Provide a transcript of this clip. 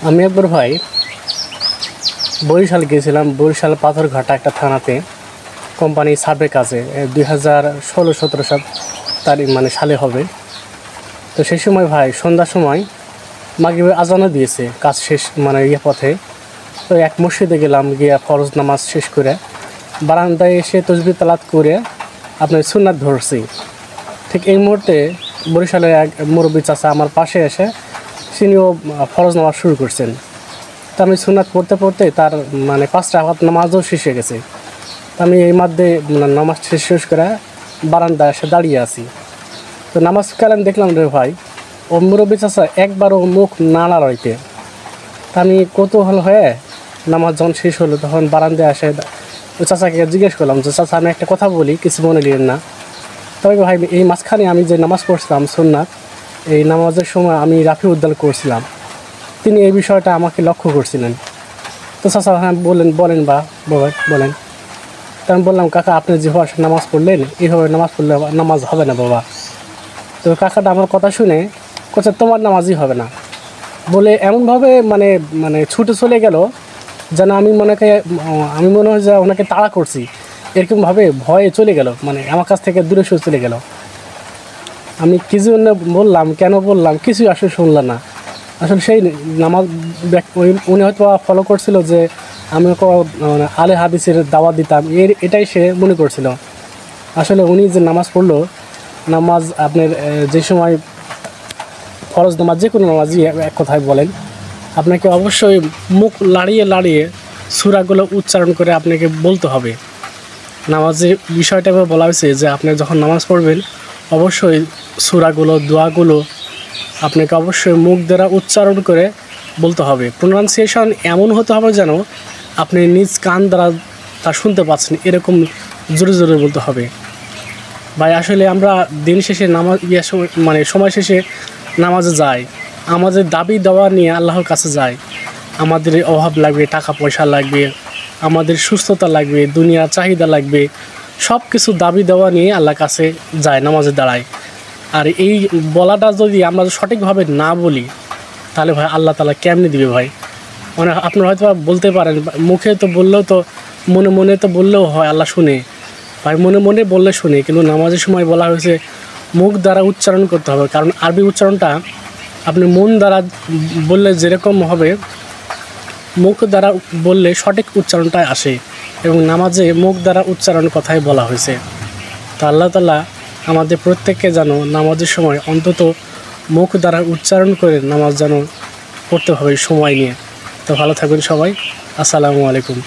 আমি একবার ভাই বরিশাল গিয়েছিলাম। বরিশাল পাথরঘাটা একটা থানাতে কোম্পানি সার্ভে কাজে 2016-17 তারিখ সালে হবে। তো সেই সময় ভাই সন্ধ্যার সময় মাগরিবের আজানও দিয়েছে, কাজ শেষ পথে। তো এক মসজিদে গেলাম, গিয়ে ফরজ নামাজ শেষ করে বারান্দায় এসে তসবিহ তালাত করে আপনার সুন্নাত ধরছি। ঠিক এই মুহূর্তে বরিশালের এক মুরব্বী চাচা আমার পাশে এসে তিনিও ফরজ নামাজ শুরু করছেন। তো আমি সুন্নাত পড়তে পড়তে তার 5 রাকাত নামাজও শেষ হয়ে গেছে। তো আমি এই মধ্যে নামাজ শেষ করে বারান্দায় এসে দাঁড়িয়ে আছি। তো নামাজ কালাম দেখলাম রে ভাই, ও মুরব্বী চাচা একবারও মুখ না নাড়াইতে। তা আমি কৌতূহল হয়ে নামাজ যখন শেষ হলো তখন বারান্দায় এসে ওই চাচাকে জিজ্ঞেস করলাম যে চাচা আমি একটা কথা বলি, কিছু মনে নিলেন না। তবে ভাই এই মাঝখানে আমি যে নামাজ পড়ছিলাম সুন্নাত, এই নামাজের সময় আমি রাফি উদ্দাল করছিলাম। তিনি এই বিষয়টা আমাকে লক্ষ্য করছিলেন। তো চাচা হ্যাঁ বলেন বা বাবা বলেন। তো আমি বললাম কাকা আপনি যেভাবে নামাজ পড়লেন এইভাবে নামাজ পড়লে নামাজ হবে না বাবা। তো কাকাটা আমার কথা শুনে কোথায় তোমার নামাজই হবে না বলে এমনভাবে ছুটে চলে গেল যেন আমি মনে হয় যে ওনাকে তাড়া করছি, এরকমভাবে ভয়ে চলে গেল, আমার কাছ থেকে দূরে সরে চলে গেল। আমি কিছু বললাম, কেন বললাম কিছুই আসলে শুনলাম না। আসলে সেই নামাজ উনি হয়তো ফলো করছিল যে আমি আলে হাদিসের দাওয়াত দিতাম, এটাই সে মনে করছিল। আসলে উনি যে নামাজ পড়লো, নামাজ আপনার যে সময় ফরজ নামাজ যে কোনো নামাজই এক কথায় বলেন, আপনাকে অবশ্যই মুখ লাড়িয়ে সূরাগুলো উচ্চারণ করে আপনাকে বলতে হবে। নামাজের বিষয়টা বলা হয়েছে যে আপনি যখন নামাজ পড়বেন অবশ্যই সূরাগুলো দোয়াগুলো আপনাকে অবশ্যই মুখ দ্বারা উচ্চারণ করে বলতে হবে। প্রোনাউন্সিয়েশন এমন হতে হবে যেন আপনি নিজ কান দ্বারা তা শুনতে পাচ্ছেন, এরকম জোরে জোরে বলতে হবে। ভাই আসলে আমরা দিন শেষে নামাজ সময় শেষে নামাজে যাই, আমাদের দাবি দেওয়া নিয়ে আল্লাহর কাছে যাই। আমাদের অভাব লাগবে, টাকা পয়সা লাগবে, আমাদের সুস্থতা লাগবে, দুনিয়ার চাহিদা লাগবে, সব কিছু দাবি দেওয়া নিয়ে আল্লাহর কাছে যায়, নামাজে দাঁড়ায়। আর এই বলাটা যদি আমরা সঠিকভাবে না বলি তাহলে ভাই আল্লাহ তাআলা কেমনে দিবে ভাই? আপনারা হয়তো বলতে পারেন মুখে তো বললেও তো মনে তো বললেও হয়, আল্লাহ শুনে। ভাই মনে বললে শুনে, কিন্তু নামাজের সময় বলা হয়েছে মুখ দ্বারা উচ্চারণ করতে হবে। কারণ আরবি উচ্চারণটা আপনি মন দ্বারা বললে যেরকম হবে, মুখ দ্বারা বললে সঠিক উচ্চারণটাই আসে, এবং নামাজে মুখ দ্বারা উচ্চারণ কথাই বলা হয়েছে। তো আল্লাহ তাআলা আমাদের প্রত্যেককে যেন নামাজের সময় অন্তত মুখ দ্বারা উচ্চারণ করে নামাজ যেন পড়তে হবে সময় নিয়ে। তো ভালো থাকবেন সবাই, আসসালামু আলাইকুম।